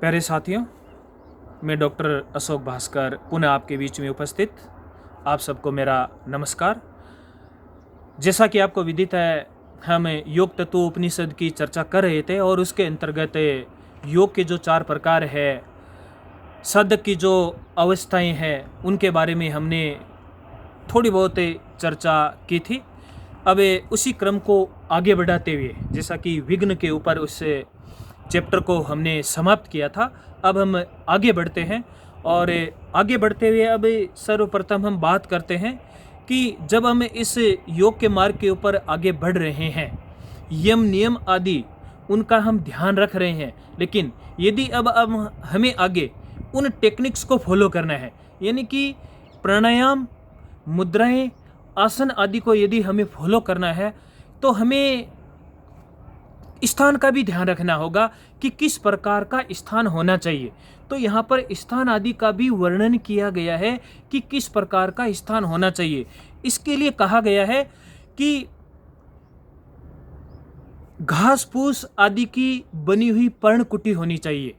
प्यारे साथियों, मैं डॉक्टर अशोक भास्कर पुनः आपके बीच में उपस्थित। आप सबको मेरा नमस्कार। जैसा कि आपको विदित है, हम योग तत्व उपनिषद की चर्चा कर रहे थे और उसके अंतर्गत योग के जो 4 प्रकार है, साधक की जो अवस्थाएं हैं, उनके बारे में हमने थोड़ी बहुत चर्चा की थी। अब उसी क्रम को आगे बढ़ाते हुए, जैसा कि विघ्न के ऊपर उस चैप्टर को हमने समाप्त किया था, अब हम आगे बढ़ते हैं। और आगे बढ़ते हुए अब सर्वप्रथम हम बात करते हैं कि जब हम इस योग के मार्ग के ऊपर आगे बढ़ रहे हैं, यम नियम आदि उनका हम ध्यान रख रहे हैं, लेकिन यदि अब हमें आगे उन टेक्निक्स को फॉलो करना है, यानी कि प्राणायाम, मुद्राएं, आसन आदि को यदि हमें फॉलो करना है, तो हमें स्थान का भी ध्यान रखना होगा कि किस प्रकार का स्थान होना चाहिए। तो यहाँ पर स्थान आदि का भी वर्णन किया गया है कि किस प्रकार का स्थान होना चाहिए। इसके लिए कहा गया है कि घास फूस आदि की बनी हुई पर्णकुटी होनी चाहिए,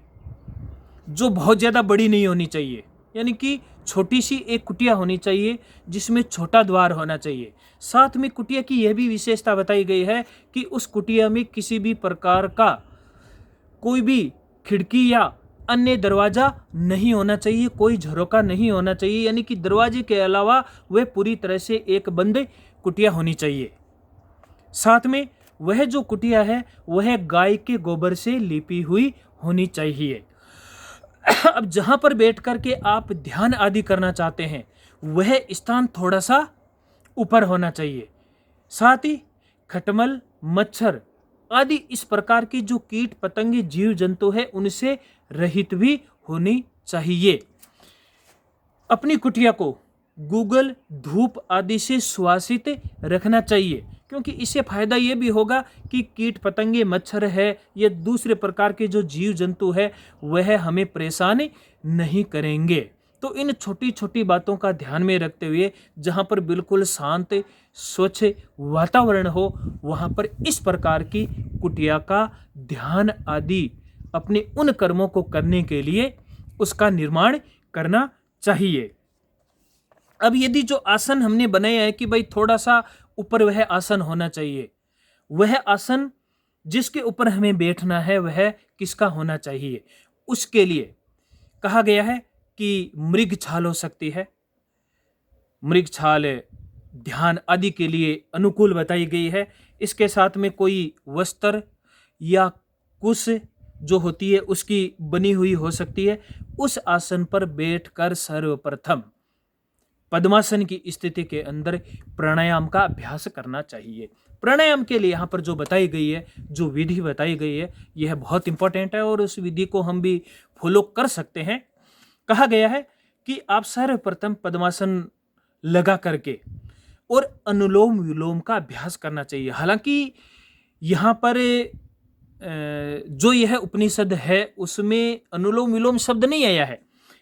जो बहुत ज़्यादा बड़ी नहीं होनी चाहिए, यानी कि छोटी सी एक कुटिया होनी चाहिए जिसमें छोटा द्वार होना चाहिए। साथ में कुटिया की यह भी विशेषता बताई गई है कि उस कुटिया में किसी भी प्रकार का कोई भी खिड़की या अन्य दरवाजा नहीं होना चाहिए, कोई झरोका नहीं होना चाहिए, यानी कि दरवाजे के अलावा वह पूरी तरह से एक बंद कुटिया होनी चाहिए। साथ में वह जो कुटिया है वह गाय के गोबर से लिपी हुई होनी चाहिए। अब जहां पर बैठ करके आप ध्यान आदि करना चाहते हैं, वह स्थान थोड़ा सा ऊपर होना चाहिए। साथ ही खटमल, मच्छर आदि इस प्रकार की जो कीट पतंगे जीव जंतु है, उनसे रहित भी होनी चाहिए। अपनी कुटिया को गूगल, धूप आदि से सुवासित रखना चाहिए, क्योंकि इससे फायदा ये भी होगा कि कीट पतंगे, मच्छर है या दूसरे प्रकार के जो जीव जंतु है, वह हमें परेशान नहीं करेंगे। तो इन छोटी छोटी बातों का ध्यान में रखते हुए जहाँ पर बिल्कुल शांत स्वच्छ वातावरण हो, वहाँ पर इस प्रकार की कुटिया का ध्यान आदि अपने उन कर्मों को करने के लिए उसका निर्माण करना चाहिए। अब यदि जो आसन हमने बनाया है कि भाई थोड़ा सा ऊपर वह आसन होना चाहिए, वह आसन जिसके ऊपर हमें बैठना है वह किसका होना चाहिए, उसके लिए कहा गया है कि मृग छाल हो सकती है। मृग छाल ध्यान आदि के लिए अनुकूल बताई गई है। इसके साथ में कोई वस्त्र या कुश जो होती है उसकी बनी हुई हो सकती है। उस आसन पर बैठकर सर्वप्रथम पद्मासन की स्थिति के अंदर प्राणायाम का अभ्यास करना चाहिए। प्राणायाम के लिए यहाँ पर जो बताई गई है, जो विधि बताई गई है, यह बहुत इंपॉर्टेंट है और उस विधि को हम भी फॉलो कर सकते हैं। कहा गया है कि आप सर्वप्रथम पद्मासन लगा करके और अनुलोम विलोम का अभ्यास करना चाहिए। हालांकि यहाँ पर जो यह उपनिषद है उसमें अनुलोम विलोम शब्द नहीं आया है,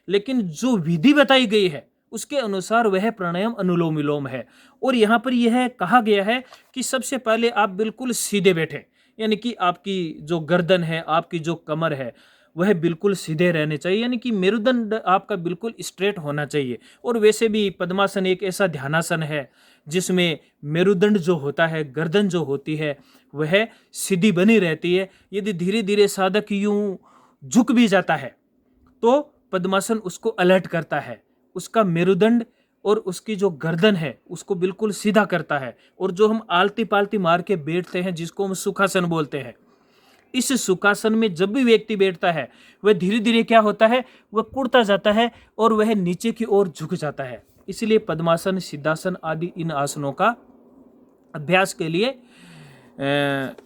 लेकिन जो विधि बताई गई है उसके अनुसार वह प्राणायाम अनुलोम विलोम है। और यहाँ पर यह कहा गया है कि सबसे पहले आप बिल्कुल सीधे बैठे, यानी कि आपकी जो गर्दन है, आपकी जो कमर है, वह बिल्कुल सीधे रहने चाहिए, यानी कि मेरुदंड आपका बिल्कुल स्ट्रेट होना चाहिए। और वैसे भी पद्मासन एक ऐसा ध्यानासन है जिसमें मेरुदंड जो होता है, गर्दन जो होती है, वह सीधी बनी रहती है। यदि धीरे धीरे साधक यूं झुक भी जाता है तो पद्मासन उसको अलर्ट करता है, उसका मेरुदंड और उसकी जो गर्दन है उसको बिल्कुल सीधा करता है। और जो हम आलती पालती मार के बैठते हैं, जिसको हम सुखासन बोलते हैं, इस सुखासन में जब भी व्यक्ति बैठता है वह धीरे धीरे क्या होता है, वह कुड़ता जाता है और वह नीचे की ओर झुक जाता है। इसलिए पद्मासन, सिद्धासन आदि इन आसनों का अभ्यास के लिए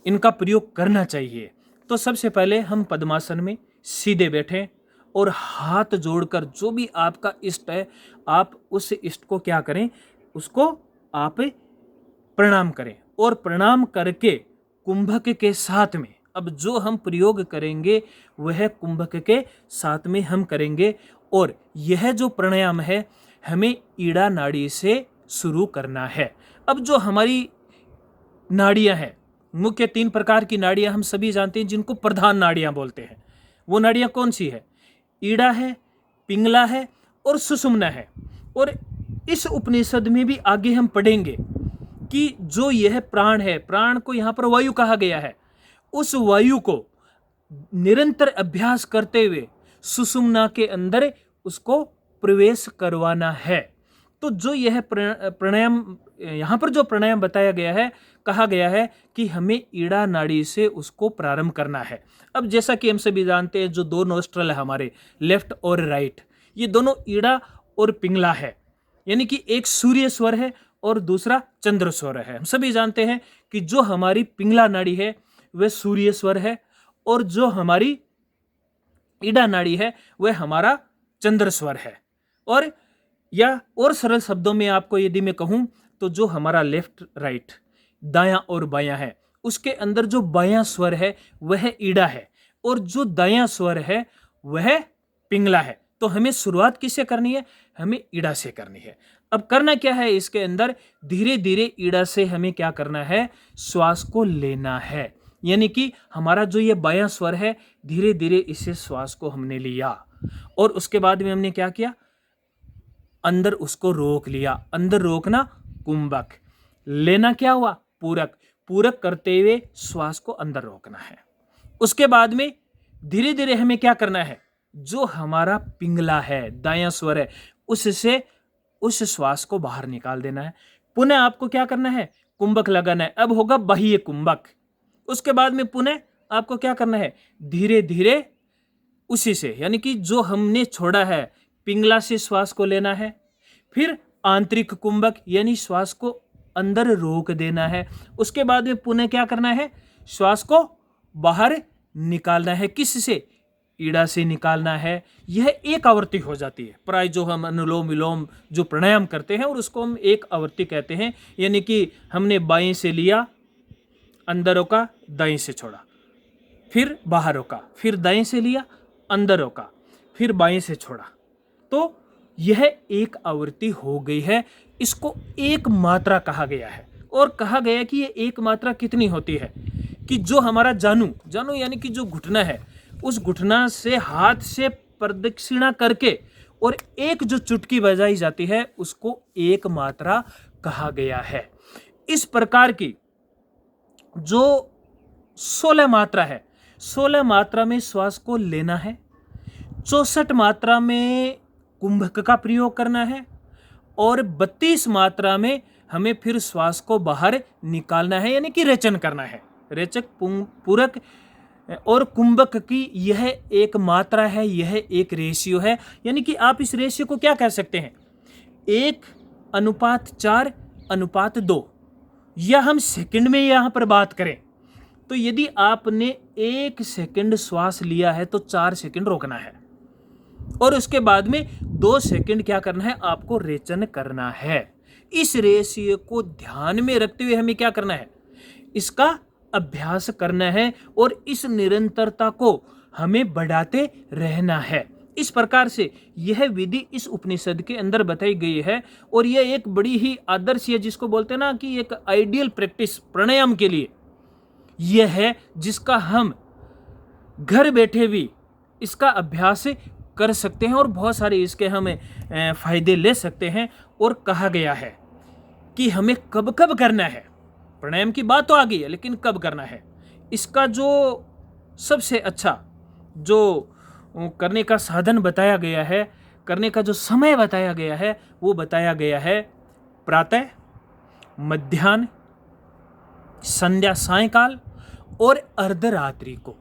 इनका प्रयोग करना चाहिए। तो सबसे पहले हम पद्मासन में सीधे बैठें और हाथ जोड़कर जो भी आपका इष्ट है, आप उस इष्ट को क्या करें, उसको आप प्रणाम करें। और प्रणाम करके कुंभक के साथ में, अब जो हम प्रयोग करेंगे वह कुंभक के साथ में हम करेंगे। और यह जो प्राणायाम है हमें ईड़ा नाड़ी से शुरू करना है। अब जो हमारी नाड़ियां हैं, मुख्य 3 प्रकार की नाड़ियां हम सभी जानते हैं, जिनको प्रधान नाड़ियां बोलते हैं। वो नाड़ियाँ कौन सी है? ईड़ा है, पिंगला है और सुषुम्ना है। और इस उपनिषद में भी आगे हम पढ़ेंगे कि जो यह प्राण है, प्राण को यहाँ पर वायु कहा गया है, उस वायु को निरंतर अभ्यास करते हुए सुषुम्ना के अंदर उसको प्रवेश करवाना है। तो जो यह प्राणायाम, यहाँ पर जो प्राणायाम बताया गया है, कहा गया है कि हमें ईड़ा नाड़ी से उसको प्रारंभ करना है। अब जैसा कि हम सभी जानते हैं, जो दो नोस्ट्रल है हमारे, लेफ्ट और राइट, ये दोनों ईड़ा और पिंगला है, यानी कि एक सूर्य स्वर है और दूसरा चंद्र स्वर है। हम सभी जानते हैं कि जो हमारी पिंगला नाड़ी है वह सूर्य स्वर है और जो हमारी ईड़ा नाड़ी है वह हमारा चंद्र स्वर है। और या और सरल शब्दों में आपको यदि मैं कहूं तो जो हमारा लेफ्ट राइट, दायां और बायां है, उसके अंदर जो बायां स्वर है वह ईड़ा है और जो दायां स्वर है वह पिंगला है। तो हमें शुरुआत किससे करनी है? हमें ईड़ा से करनी है। अब करना क्या है इसके अंदर? धीरे धीरे ईड़ा से हमें क्या करना है? श्वास को लेना है। यानी कि हमारा जो ये बायां स्वर है, धीरे धीरे इसे श्वास को हमने लिया और उसके बाद में हमने क्या किया? अंदर उसको रोक लिया। अंदर रोकना कुंभक, लेना क्या हुआ? पूरक। पूरक करते हुए श्वास को अंदर रोकना है। उसके बाद में धीरे धीरे हमें क्या करना है? जो हमारा पिंगला है, दायां स्वर है, उससे उस श्वास को बाहर निकाल देना है। पुनः आपको क्या करना है? कुंभक लगाना है। अब होगा बाह्य कुंभक। उसके बाद में पुनः आपको क्या करना है? धीरे धीरे उसी से, यानी कि जो हमने छोड़ा है, पिंगला से श्वास को लेना है, फिर आंतरिक कुंभक यानी श्वास को अंदर रोक देना है। उसके बाद में पुनः क्या करना है? श्वास को बाहर निकालना है। किस से? ईड़ा से निकालना है। यह एक आवृत्ति हो जाती है। प्राय जो हम अनुलोम विलोम जो प्राणायाम करते हैं और उसको हम एक आवृत्ति कहते हैं। यानी कि हमने बाएं से लिया, अंदर रोका, दाएं से छोड़ा, फिर बाहर रोका, फिर दाएं से लिया, अंदर रोका, फिर बाएं से छोड़ा। तो यह एक आवृत्ति हो गई है। इसको एक मात्रा कहा गया है। और कहा गया कि ये एक मात्रा कितनी होती है? कि जो हमारा जानू यानी कि जो घुटना है, उस घुटना से हाथ से प्रदक्षिणा करके और एक जो चुटकी बजाई जाती है उसको एक मात्रा कहा गया है। इस प्रकार की जो 16 मात्रा है, 16 मात्रा में श्वास को लेना है, 64 मात्रा में कुंभक का प्रयोग करना है और 32 मात्रा में हमें फिर श्वास को बाहर निकालना है, यानी कि रेचन करना है। रेचक, पूरक और कुंभक की यह एक मात्रा है, यह एक रेशियो है। यानी कि आप इस रेशियो को क्या कह सकते हैं? 1:4:2। या हम सेकंड में यहाँ पर बात करें तो यदि आपने 1 सेकंड श्वास लिया है तो 4 सेकंड रोकना है और उसके बाद में 2 सेकंड क्या करना है? आपको रेचन करना है। इस रेशियो को ध्यान में रखते हुए हमें क्या करना है? इसका अभ्यास करना है और इस निरंतरता को हमें बढ़ाते रहना है। इस प्रकार से यह विधि इस उपनिषद के अंदर बताई गई है और यह एक बड़ी ही आदर्श है, जिसको बोलते हैं ना कि एक आइडियल प्रैक्टिस प्राणायाम के लिए यह है, जिसका हम घर बैठे भी इसका अभ्यास कर सकते हैं और बहुत सारे इसके हमें फायदे ले सकते हैं। और कहा गया है कि हमें कब कब करना है। प्राणायाम की बात तो आ गई है, लेकिन कब करना है? इसका जो सबसे अच्छा जो करने का साधन बताया गया है, करने का जो समय बताया गया है, वो बताया गया है प्रातः, मध्याह्न, संध्या सायंकाल और अर्धरात्रि को।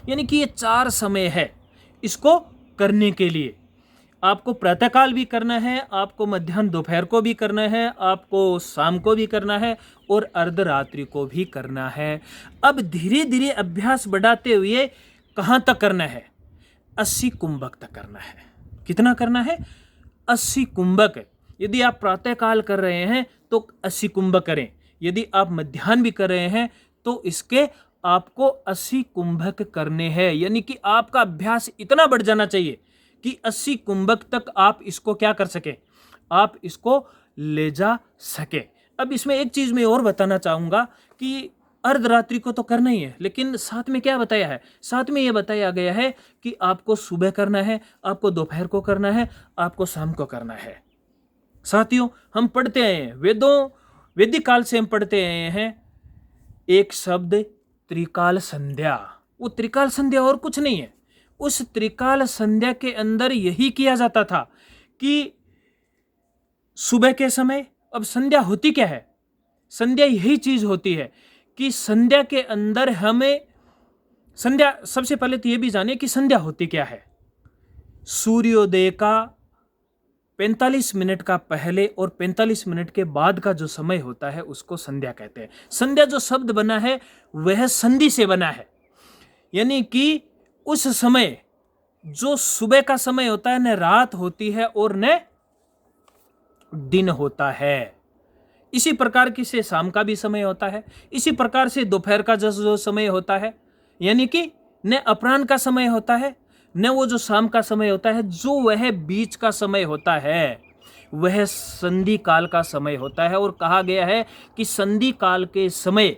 यानी कि ये 4 समय है इसको करने के लिए। आपको प्रातःकाल भी करना है, आपको मध्याह्न दोपहर को भी करना है, आपको शाम को भी करना है और अर्धरात्रि को भी करना है। अब धीरे धीरे अभ्यास बढ़ाते हुए कहाँ तक करना है? 80 कुंभक तक करना है। कितना करना है? 80 कुंभक। यदि आप प्रातःकाल कर रहे हैं तो 80 कुंभक करें, यदि आप मध्याह्न भी कर रहे हैं तो इसके आपको 80 कुंभक करने हैं। यानी कि आपका अभ्यास इतना बढ़ जाना चाहिए कि 80 कुंभक तक आप इसको क्या कर सके? आप इसको ले जा सके। अब इसमें एक चीज मैं और बताना चाहूंगा कि अर्धरात्रि को तो करना ही है, लेकिन साथ में क्या बताया है? साथ में ये बताया गया है कि आपको सुबह करना है, आपको दोपहर को करना है, आपको शाम को करना है। साथियों, हम पढ़ते आए हैं, वैदिक काल से हम पढ़ते आए हैं एक शब्द त्रिकाल संध्या। वो त्रिकाल संध्या और कुछ नहीं है। उस त्रिकाल संध्या के अंदर यही किया जाता था कि सुबह के समय, अब संध्या होती क्या है? संध्या यही चीज होती है कि संध्या के अंदर हमें संध्या, सबसे पहले तो यह भी जाने कि संध्या होती क्या है। सूर्योदय का 45 मिनट का पहले और 45 मिनट के बाद का जो समय होता है उसको संध्या कहते हैं। संध्या जो शब्द बना है वह संधि से बना है, यानी कि उस समय जो सुबह का समय होता है, न रात होती है और न दिन होता है। इसी प्रकार की से शाम का भी समय होता है, इसी प्रकार से दोपहर का जो समय होता है, यानी कि न अपराह्न का समय होता है, न वो जो शाम का समय होता है, जो वह बीच का समय होता है वह संधि काल का समय होता है। और कहा गया है कि संधि काल के समय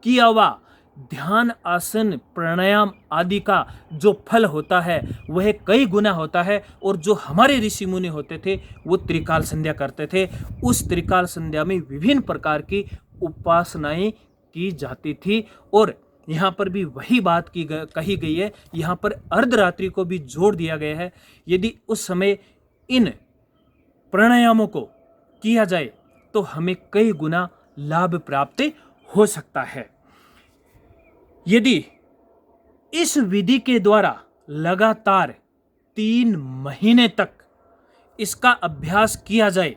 किया हुआ ध्यान, आसन, प्राणायाम आदि का जो फल होता है वह कई गुना होता है। और जो हमारे ऋषि मुनि होते थे वो त्रिकाल संध्या करते थे। उस त्रिकाल संध्या में विभिन्न प्रकार की उपासनाएं की जाती थी। और यहाँ पर भी वही बात कही गई है, यहाँ पर अर्धरात्रि को भी जोड़ दिया गया है। यदि उस समय इन प्राणायामों को किया जाए तो हमें कई गुना लाभ प्राप्त हो सकता है। यदि इस विधि के द्वारा लगातार 3 महीने तक इसका अभ्यास किया जाए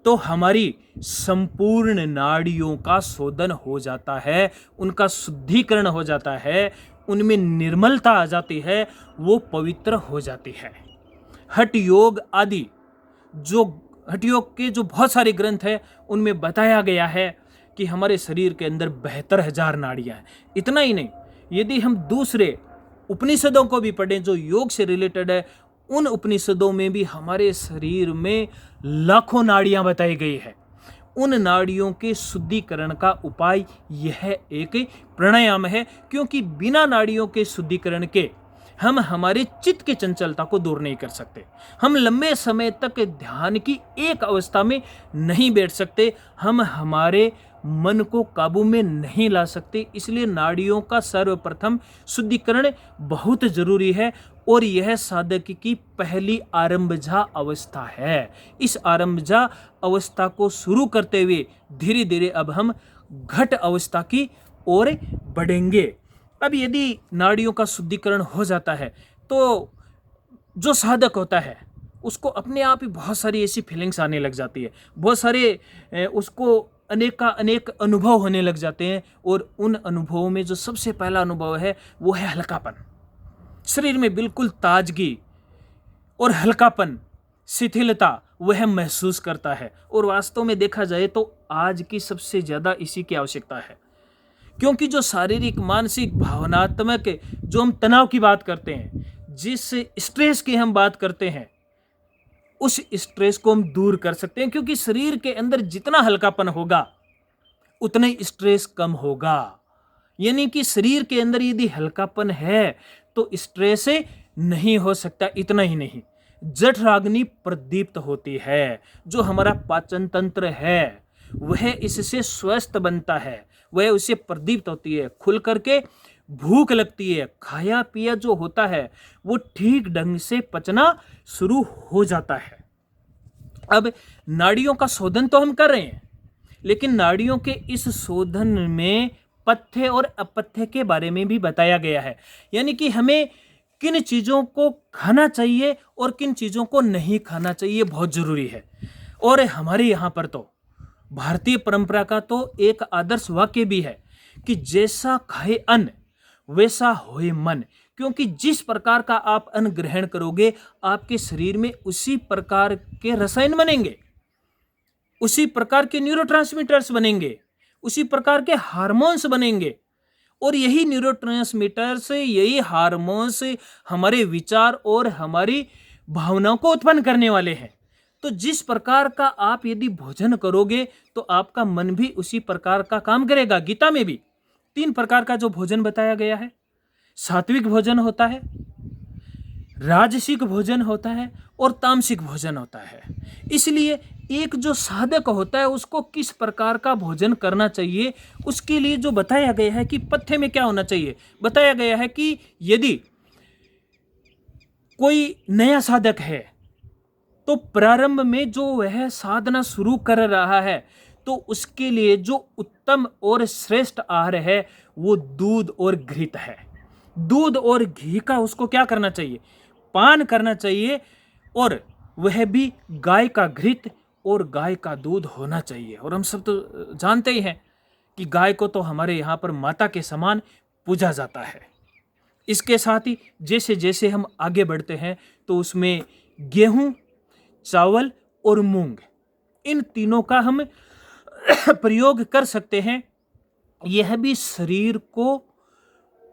तो हमारी संपूर्ण नाड़ियों का शोधन हो जाता है, उनका शुद्धिकरण हो जाता है, उनमें निर्मलता आ जाती है, वो पवित्र हो जाती है। हठ योग आदि, जो हठ योग के जो बहुत सारे ग्रंथ हैं उनमें बताया गया है कि हमारे शरीर के अंदर 72,000 नाड़ियां हैं। इतना ही नहीं, यदि हम दूसरे उपनिषदों को भी पढ़ें जो योग से रिलेटेड है, उन उपनिषदों में भी हमारे शरीर में लाखों नाड़ियां बताई गई है। उन नाड़ियों के शुद्धिकरण का उपाय यह एक प्राणायाम है, क्योंकि बिना नाड़ियों के शुद्धिकरण के हम हमारे चित्त की चंचलता को दूर नहीं कर सकते। हम लंबे समय तक ध्यान की एक अवस्था में नहीं बैठ सकते, हम हमारे मन को काबू में नहीं ला सकते। इसलिए नाड़ियों का सर्वप्रथम शुद्धिकरण बहुत जरूरी है। और यह साधक की पहली आरंभजा अवस्था है। इस आरंभजा अवस्था को शुरू करते हुए धीरे धीरे अब हम घट अवस्था की ओर बढ़ेंगे। अब यदि नाड़ियों का शुद्धिकरण हो जाता है तो जो साधक होता है उसको अपने आप ही बहुत सारी ऐसी फीलिंग्स आने लग जाती है, बहुत सारे उसको अनेक अनुभव होने लग जाते हैं। और उन अनुभवों में जो सबसे पहला अनुभव है वो है हल्कापन। शरीर में बिल्कुल ताजगी और हल्कापन, शिथिलता वह महसूस करता है। और वास्तव में देखा जाए तो आज की सबसे ज़्यादा इसी की आवश्यकता है, क्योंकि जो शारीरिक, मानसिक, भावनात्मक जो हम तनाव की बात करते हैं, जिस स्ट्रेस की हम बात करते हैं, उस स्ट्रेस को हम दूर कर सकते हैं। क्योंकि शरीर के अंदर जितना हल्कापन होगा उतना ही स्ट्रेस कम होगा। यानी कि शरीर के अंदर यदि हल्कापन है तो स्ट्रेस नहीं हो सकता। इतना ही नहीं, जठराग्नि प्रदीप्त होती है। जो हमारा पाचन तंत्र है वह इससे स्वस्थ बनता है, वह उससे प्रदीप्त होती है, खुल करके भूख लगती है, खाया पिया जो होता है वो ठीक ढंग से पचना शुरू हो जाता है। अब नाड़ियों का शोधन तो हम कर रहे हैं, लेकिन नाड़ियों के इस शोधन में पथ्य और अपथ्य के बारे में भी बताया गया है। यानी कि हमें किन चीज़ों को खाना चाहिए और किन चीज़ों को नहीं खाना चाहिए, बहुत ज़रूरी है। और हमारे यहाँ पर तो भारतीय परंपरा का तो एक आदर्श वाक्य भी है कि जैसा खाए अन्न वैसा होए मन। क्योंकि जिस प्रकार का आप अन्न ग्रहण करोगे आपके शरीर में उसी प्रकार के रसायन बनेंगे, उसी प्रकार के न्यूरोट्रांसमीटर्स बनेंगे, उसी प्रकार के हार्मोन्स बनेंगे। और यही न्यूरोट्रांसमीटर्स, यही हार्मोन्स हमारे विचार और हमारी भावनाओं को उत्पन्न करने वाले हैं। तो जिस प्रकार का आप यदि भोजन करोगे तो आपका मन भी उसी प्रकार का काम करेगा। गीता में भी 3 प्रकार का जो भोजन बताया गया है, सात्विक भोजन होता है, राजसिक भोजन होता है और तामसिक भोजन होता है। इसलिए एक जो साधक होता है उसको किस प्रकार का भोजन करना चाहिए, उसके लिए जो बताया गया है कि पथ्य में क्या होना चाहिए, बताया गया है कि यदि कोई नया साधक है तो प्रारंभ में जो वह साधना शुरू कर रहा है तो उसके लिए जो उत्तम और श्रेष्ठ आहार है वो दूध और घृत है। दूध और घी का उसको क्या करना चाहिए, पान करना चाहिए, और वह भी गाय का घृत और गाय का दूध होना चाहिए। और हम सब तो जानते ही हैं कि गाय को तो हमारे यहाँ पर माता के समान पूजा जाता है। इसके साथ ही जैसे जैसे हम आगे बढ़ते हैं तो उसमें गेहूं, चावल और मूंग, इन तीनों का हम प्रयोग कर सकते हैं। यह भी शरीर को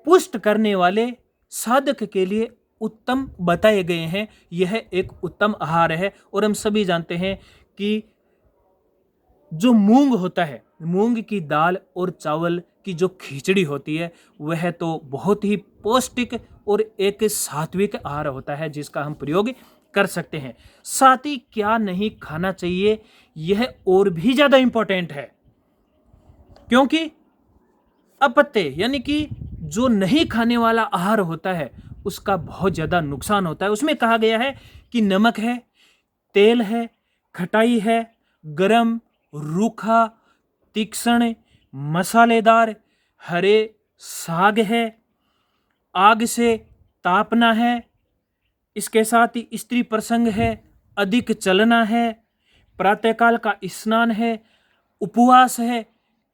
पुष्ट करने वाले साधक के लिए उत्तम बताए गए हैं। यह एक उत्तम आहार है। और हम सभी जानते हैं कि जो मूंग होता है, मूंग की दाल और चावल की जो खिचड़ी होती है वह तो बहुत ही पौष्टिक और एक सात्विक आहार होता है जिसका हम प्रयोग कर सकते हैं। साथ ही क्या नहीं खाना चाहिए यह और भी ज्यादा इंपॉर्टेंट है, क्योंकि अपत्य यानी कि जो नहीं खाने वाला आहार होता है उसका बहुत ज्यादा नुकसान होता है। उसमें कहा गया है कि नमक है, तेल है, खटाई है, गरम, रूखा, तीक्ष्ण, मसालेदार, हरे साग है, आग से तापना है, इसके साथ ही स्त्री प्रसंग है, अधिक चलना है, प्रातःकाल का स्नान है, उपवास है।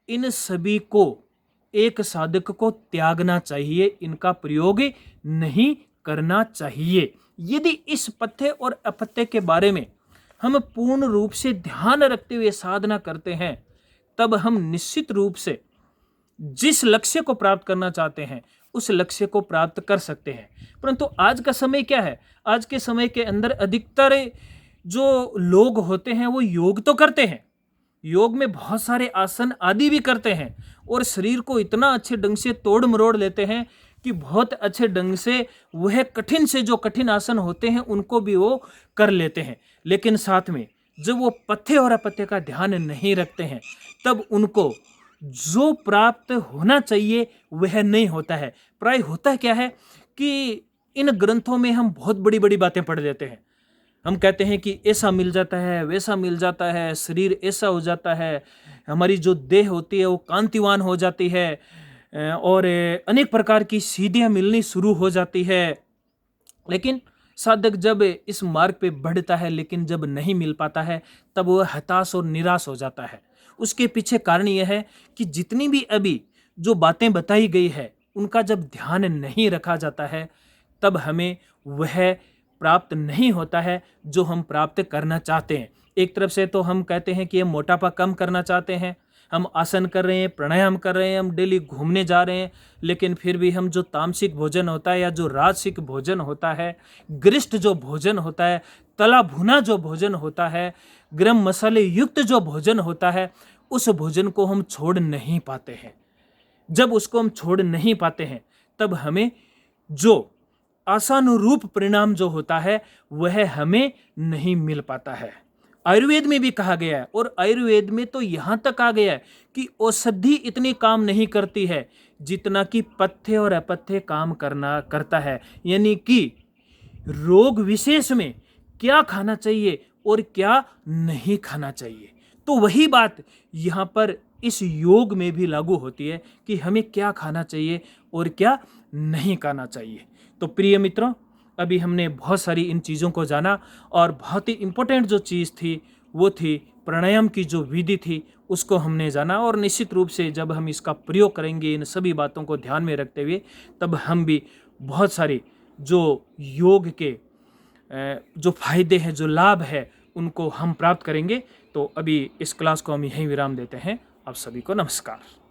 इन सभी को एक साधक को त्यागना चाहिए, इनका प्रयोग नहीं करना चाहिए। यदि इस पथ्य और अपथ्य के बारे में हम पूर्ण रूप से ध्यान रखते हुए साधना करते हैं तब हम निश्चित रूप से जिस लक्ष्य को प्राप्त करना चाहते हैं उस लक्ष्य को प्राप्त कर सकते हैं। परंतु आज का समय क्या है, आज के समय के अंदर अधिकतर जो लोग होते हैं वो योग तो करते हैं, योग में बहुत सारे आसन आदि भी करते हैं और शरीर को इतना अच्छे ढंग से तोड़ मरोड़ लेते हैं कि बहुत अच्छे ढंग से वह कठिन से जो कठिन आसन होते हैं उनको भी वो कर लेते हैं। लेकिन साथ में जब वो पथ्य और अपथ्य का ध्यान नहीं रखते हैं तब उनको जो प्राप्त होना चाहिए वह नहीं होता है। प्राय होता क्या है कि इन ग्रंथों में हम बहुत बड़ी बड़ी बातें पढ़ लेते हैं। हम कहते हैं कि ऐसा मिल जाता है, वैसा मिल जाता है, शरीर ऐसा हो जाता है, हमारी जो देह होती है वो कांतिवान हो जाती है और अनेक प्रकार की सिद्धियां मिलनी शुरू हो जाती है। लेकिन साधक जब इस मार्ग पे बढ़ता है लेकिन जब नहीं मिल पाता है तब वह हताश और निराश हो जाता है। उसके पीछे कारण यह है कि जितनी भी अभी जो बातें बताई गई है उनका जब ध्यान नहीं रखा जाता है तब हमें वह प्राप्त नहीं होता है जो हम प्राप्त करना चाहते हैं। एक तरफ से तो हम कहते हैं कि हम मोटापा कम करना चाहते हैं, हम आसन कर रहे हैं, प्राणायाम कर रहे हैं, हम डेली घूमने जा रहे हैं, लेकिन फिर भी हम जो तामसिक भोजन होता है या जो राजसिक भोजन होता है, गरिष्ठ जो भोजन होता है, तला भुना जो भोजन होता है, गरम मसाले युक्त जो भोजन होता है, उस भोजन को हम छोड़ नहीं पाते हैं। जब उसको हम छोड़ नहीं पाते हैं तब हमें जो आशानुरूप परिणाम जो होता है वह हमें नहीं मिल पाता है। आयुर्वेद में भी कहा गया है और आयुर्वेद में तो यहाँ तक आ गया है कि औषधि इतनी काम नहीं करती है जितना कि पथ्य और अपथ्य काम करता है। यानी कि रोग विशेष में क्या खाना चाहिए और क्या नहीं खाना चाहिए, तो वही बात यहाँ पर इस योग में भी लागू होती है कि हमें क्या खाना चाहिए और क्या नहीं खाना चाहिए। तो प्रिय मित्रों, अभी हमने बहुत सारी इन चीज़ों को जाना और बहुत ही इम्पोर्टेंट जो चीज़ थी वो थी प्राणायाम की जो विधि थी उसको हमने जाना। और निश्चित रूप से जब हम इसका प्रयोग करेंगे इन सभी बातों को ध्यान में रखते हुए तब हम भी बहुत सारी जो योग के जो फायदे हैं, जो लाभ है, उनको हम प्राप्त करेंगे। तो अभी इस क्लास को हम यहीं विराम देते हैं। आप सभी को नमस्कार।